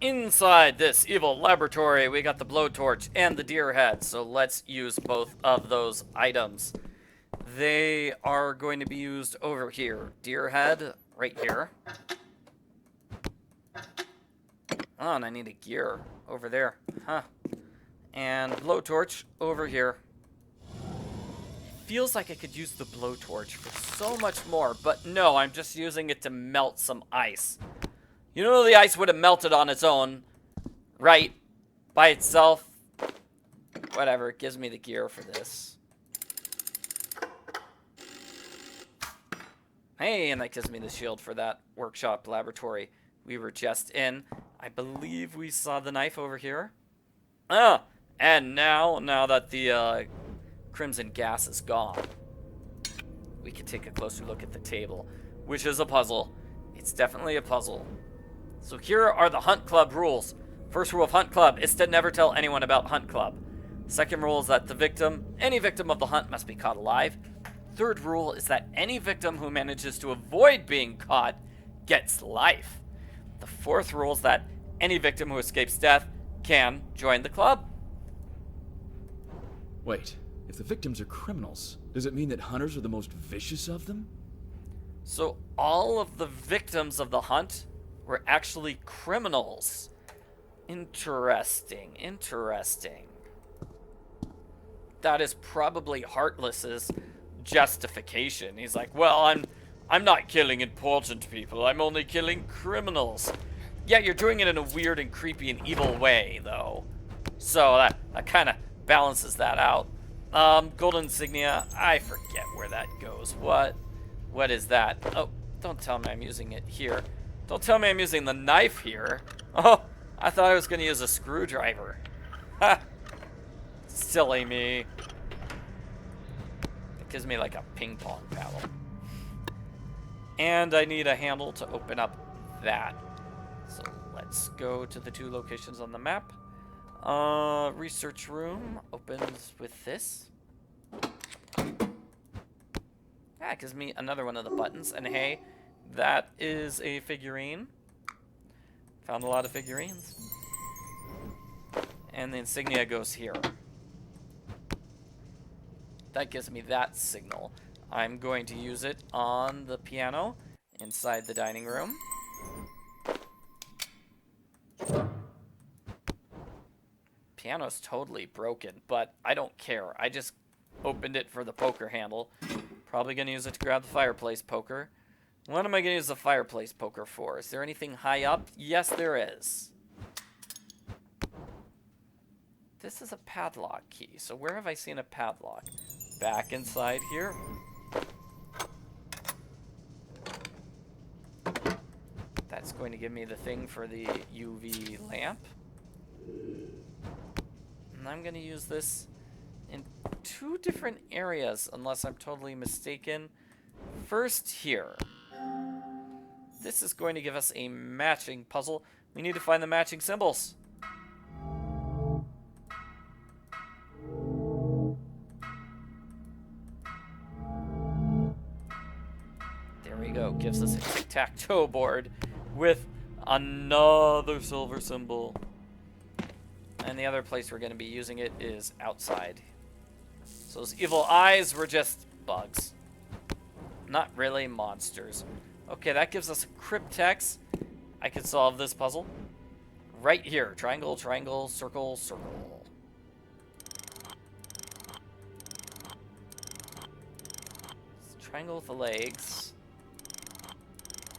inside this evil laboratory, we got the blowtorch and the deer head. So let's use both of those items. They are going to be used over here. Deer head right here. Oh, and I need a gear over there. Huh. And blowtorch over here. Feels like I could use the blowtorch for so much more, but no, I'm just using it to melt some ice. You know the ice would have melted on its own, right? By itself. Whatever, it gives me the gear for this. Hey, and that gives me the shield for that workshop laboratory we were just in. I believe we saw the knife over here. Ah, and now that the crimson gas is gone, we can take a closer look at the table, which is a puzzle. It's definitely a puzzle. So here are the Hunt Club rules. First rule of Hunt Club is to never tell anyone about Hunt Club. Second rule is that any victim of the hunt must be caught alive. Third rule is that any victim who manages to avoid being caught gets life. The fourth rule is that any victim who escapes death can join the club. Wait, if the victims are criminals, does it mean that hunters are the most vicious of them? So all of the victims of the hunt were actually criminals. Interesting. That is probably Heartless's justification. He's like, well, I'm not killing important people. I'm only killing criminals. Yeah, you're doing it in a weird and creepy and evil way, though. So that kind of balances that out. Gold insignia. I forget where that goes. What is that? Oh, don't tell me I'm using it here. Don't tell me I'm using the knife here. Oh, I thought I was going to use a screwdriver. Ha! Silly me. It gives me like a ping pong paddle. And I need a handle to open up that. So let's go to the two locations on the map. Research room opens with this. That gives me another one of the buttons. And hey, that is a figurine. Found a lot of figurines. And the insignia goes here. That gives me that signal. I'm going to use it on the piano inside the dining room. Piano's totally broken, but I don't care. I just opened it for the poker handle. Probably going to use it to grab the fireplace poker. What am I going to use the fireplace poker for? Is there anything high up? Yes, there is. This is a padlock key. So where have I seen a padlock? Back inside here. That's going to give me the thing for the UV lamp. And I'm going to use this in two different areas, unless I'm totally mistaken. First here. This is going to give us a matching puzzle. We need to find the matching symbols. There we go. Gives us a tic-tac-toe board with another silver symbol. And the other place we're going to be using it is outside. So those evil eyes were just bugs. Not really monsters. Okay, that gives us a cryptex. I can solve this puzzle. Right here. Triangle, triangle, circle, circle. It's triangle with the legs.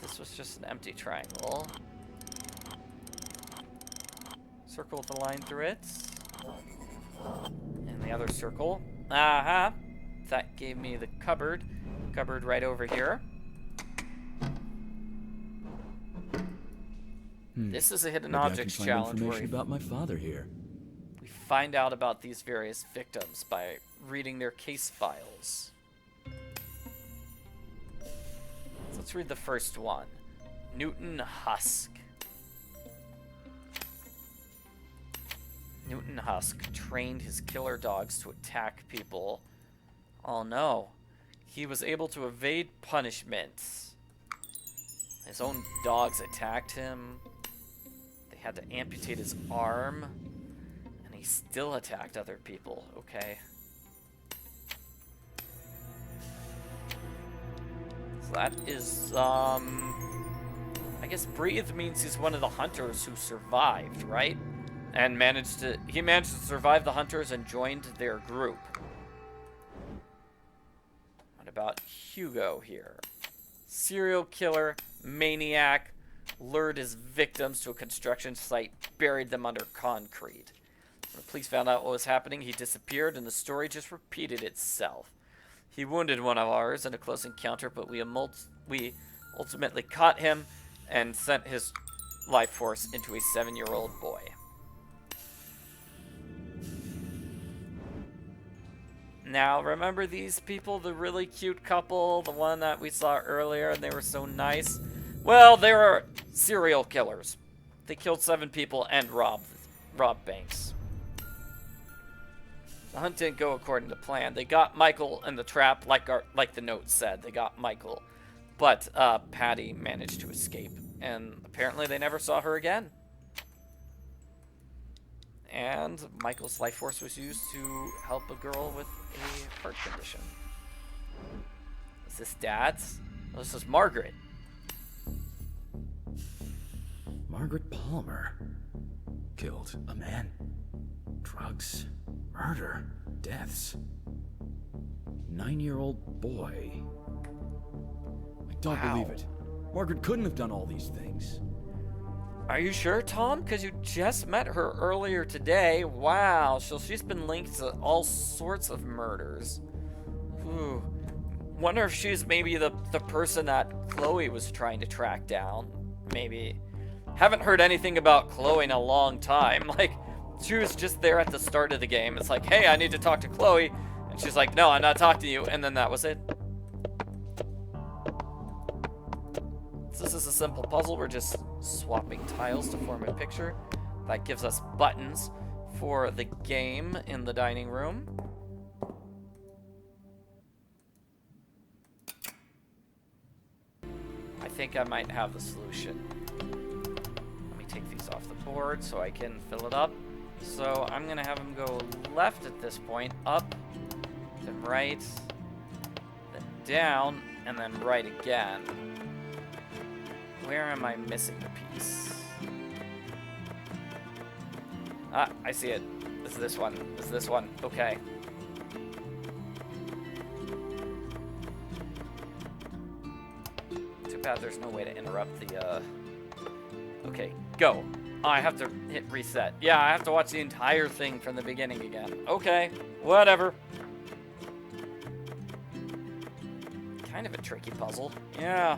This was just an empty triangle. Circle with a line through it. And the other circle. Aha! That gave me the cupboard. Cupboard right over here. This is a hidden objects challenge where information about my father here. we find out about these various victims by reading their case files. So let's read the first one. Newton Husk. Newton Husk trained his killer dogs to attack people. Oh no. He was able to evade punishment. His own dogs attacked him. The had to amputate his arm, and he still attacked other people. Okay. So that is, I guess breathe means he's one of the hunters who survived, right? And he managed to survive the hunters and joined their group. What about Hugo here? Serial killer, maniac, lured his victims to a construction site, buried them under concrete. When the police found out what was happening, he disappeared, and the story just repeated itself. He wounded one of ours in a close encounter, but we ultimately caught him and sent his life force into a 7-year-old boy. Now, remember these people, the really cute couple, the one that we saw earlier, and they were so nice? Well, they were serial killers. They killed 7 people and robbed banks. The hunt didn't go according to plan. They got Michael in the trap, like the note said. They got Michael. But Patty managed to escape, and apparently they never saw her again. And Michael's life force was used to help a girl with a heart condition. Is this Dad's? Oh, this is Margaret. Margaret Palmer. Killed a man. Drugs. Murder. Deaths. 9-year-old boy. I don't believe it. Margaret couldn't have done all these things. Are you sure, Tom? Because you just met her earlier today. Wow, so she's been linked to all sorts of murders. Ooh. Wonder if she's maybe the person that Chloe was trying to track down. Maybe. Haven't heard anything about Chloe in a long time. Like, she was just there at the start of the game. It's like, hey, I need to talk to Chloe. And she's like, no, I'm not talking to you. And then that was it. So this is a simple puzzle. We're just swapping tiles to form a picture. That gives us buttons for the game in the dining room. I think I might have the solution. Let me take these off the board so I can fill it up. So I'm gonna have him go left at this point, up, then right, then down, and then right again. Where am I missing the piece? Ah, I see it. It's this one. It's this one. Okay. Too bad there's no way to interrupt the, Okay, go. Oh, I have to hit reset. Yeah, I have to watch the entire thing from the beginning again. Okay, whatever. Kind of a tricky puzzle. Yeah.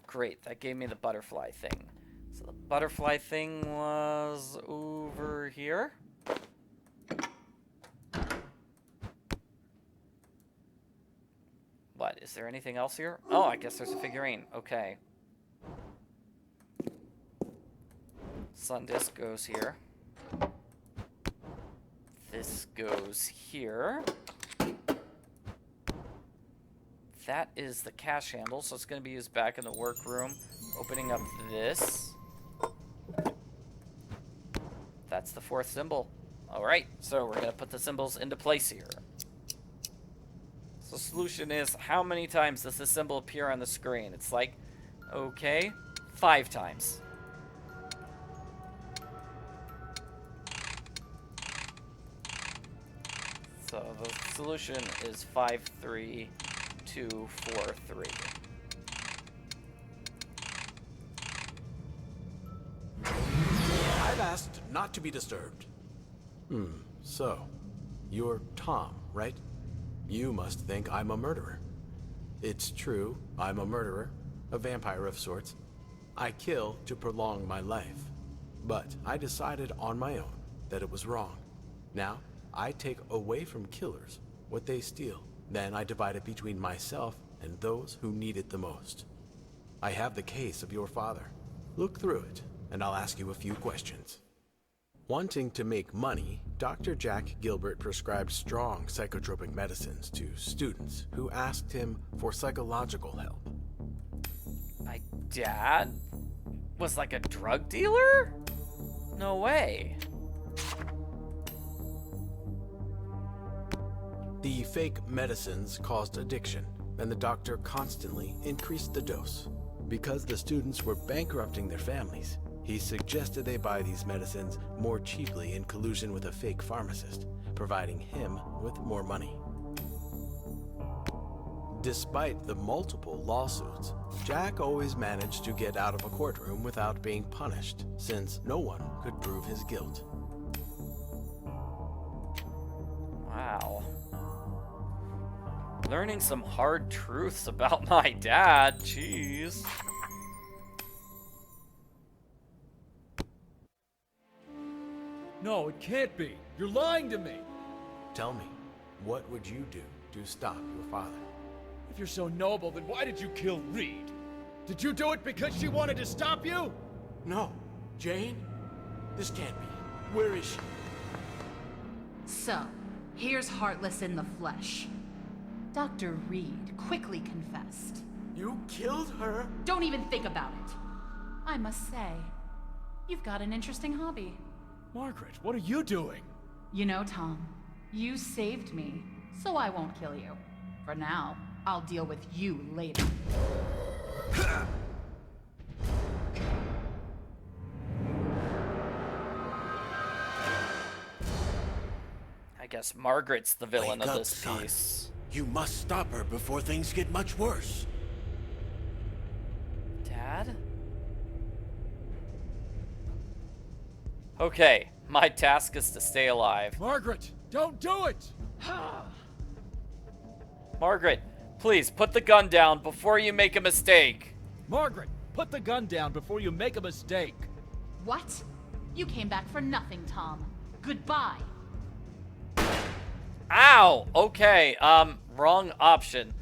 Great, that gave me the butterfly thing. So the butterfly thing was over here. What, is there anything else here? Oh, I guess there's a figurine. Okay. Sun disk goes here. This goes here. That is the cash handle, so it's going to be used back in the workroom. Opening up this. That's the 4th symbol. Alright, so we're going to put the symbols into place here. So solution is, how many times does this symbol appear on the screen? It's like, okay, 5 times. So the solution is 53243. I've asked not to be disturbed. So, you're Tom, right? You must think I'm a murderer. It's true, I'm a murderer, a vampire of sorts. I kill to prolong my life. But I decided on my own that it was wrong. Now, I take away from killers what they steal. Then I divide it between myself and those who need it the most. I have the case of your father. Look through it, and I'll ask you a few questions. Wanting to make money Dr. Jack Gilbert prescribed strong psychotropic medicines to students who asked him for psychological help. My dad was like a drug dealer? No way. The fake medicines caused addiction, and the doctor constantly increased the dose. Because the students were bankrupting their families, he suggested they buy these medicines more cheaply in collusion with a fake pharmacist, providing him with more money. Despite the multiple lawsuits, Jack always managed to get out of a courtroom without being punished, since no one could prove his guilt. Wow. Learning some hard truths about my dad, jeez. No, it can't be. You're lying to me. Tell me, what would you do to stop your father? If you're so noble, then why did you kill Reed? Did you do it because she wanted to stop you? No. Jane? This can't be. Where is she? So, here's Heartless in the flesh. Dr. Reed quickly confessed. You killed her? Don't even think about it. I must say, you've got an interesting hobby. Margaret, what are you doing? You know, Tom, you saved me, so I won't kill you. For now, I'll deal with you later. I guess Margaret's the villain Wake of up, this son. piece. You must stop her before things get much worse. Dad? Okay, my task is to stay alive. Margaret, don't do it! Margaret, please put the gun down before you make a mistake. Margaret, put the gun down before you make a mistake. What? You came back for nothing, Tom. Goodbye. Ow! Okay, wrong option.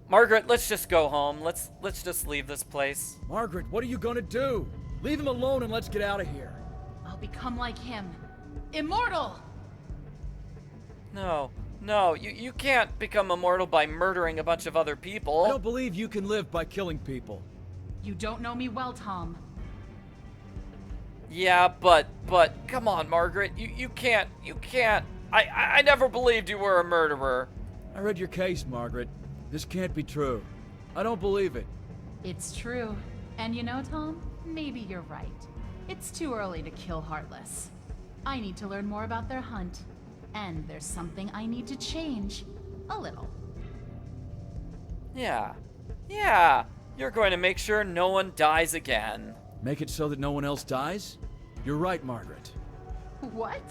Margaret, let's just go home. Let's just leave this place. Margaret, what are you gonna do? Leave him alone and let's get out of here. I'll become like him. Immortal! No, you can't become immortal by murdering a bunch of other people. I don't believe you can live by killing people. You don't know me well, Tom. Yeah, but come on, Margaret. You can't. I never believed you were a murderer. I read your case, Margaret. This can't be true. I don't believe it. It's true. And you know, Tom, maybe you're right. It's too early to kill Heartless. I need to learn more about their hunt. And there's something I need to change. A little. Yeah. You're going to make sure no one dies again. Make it so that no one else dies? You're right, Margaret. What?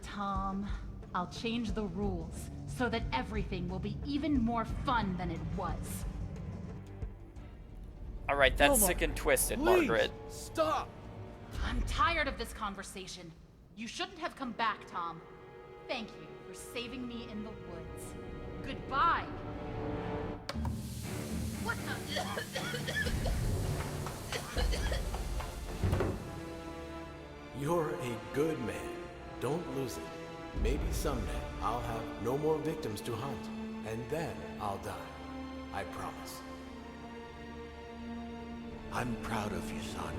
Tom, I'll change the rules so that everything will be even more fun than it was. All right, that's No, sick and twisted, Please, Margaret. stop! I'm tired of this conversation. You shouldn't have come back, Tom. Thank you for saving me in the woods. Goodbye. What the? You're a good man. Don't lose it. Maybe someday I'll have no more victims to hunt, and then I'll die. I promise. I'm proud of you, son.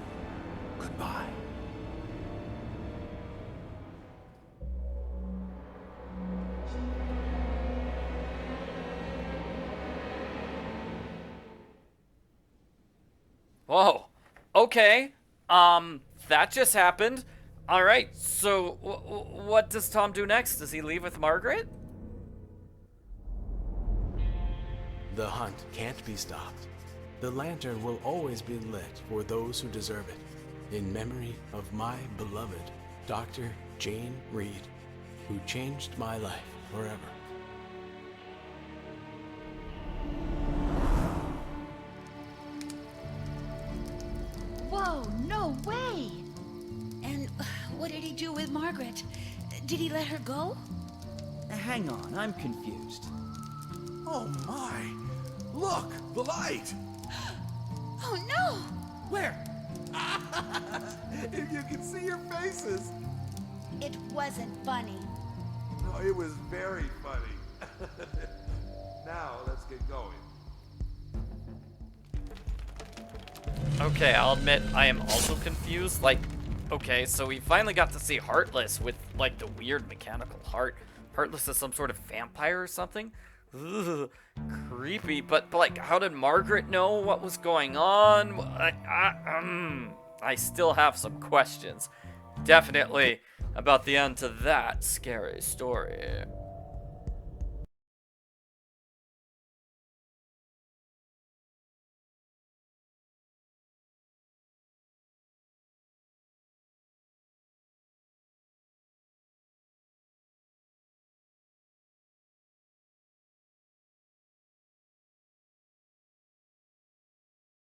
Goodbye. Whoa. Okay. That just happened. All right. So, what does Tom do next? Does he leave with Margaret? The hunt can't be stopped. The lantern will always be lit for those who deserve it, in memory of my beloved Dr. Jane Reed, who changed my life forever. Whoa, no way! And what did he do with Margaret? Did he let her go? Hang on, I'm confused. Oh my! Look, the light! Oh no! Where? If you can see your faces. It wasn't funny. No, it was very funny. Now, let's get going. Okay, I'll admit I am also confused. Like, okay, so we finally got to see Heartless with, like, the weird mechanical heart. Heartless is some sort of vampire or something? Ugh, creepy. But, like, how did Margaret know what was going on? I still have some questions. Definitely about the end to that scary story.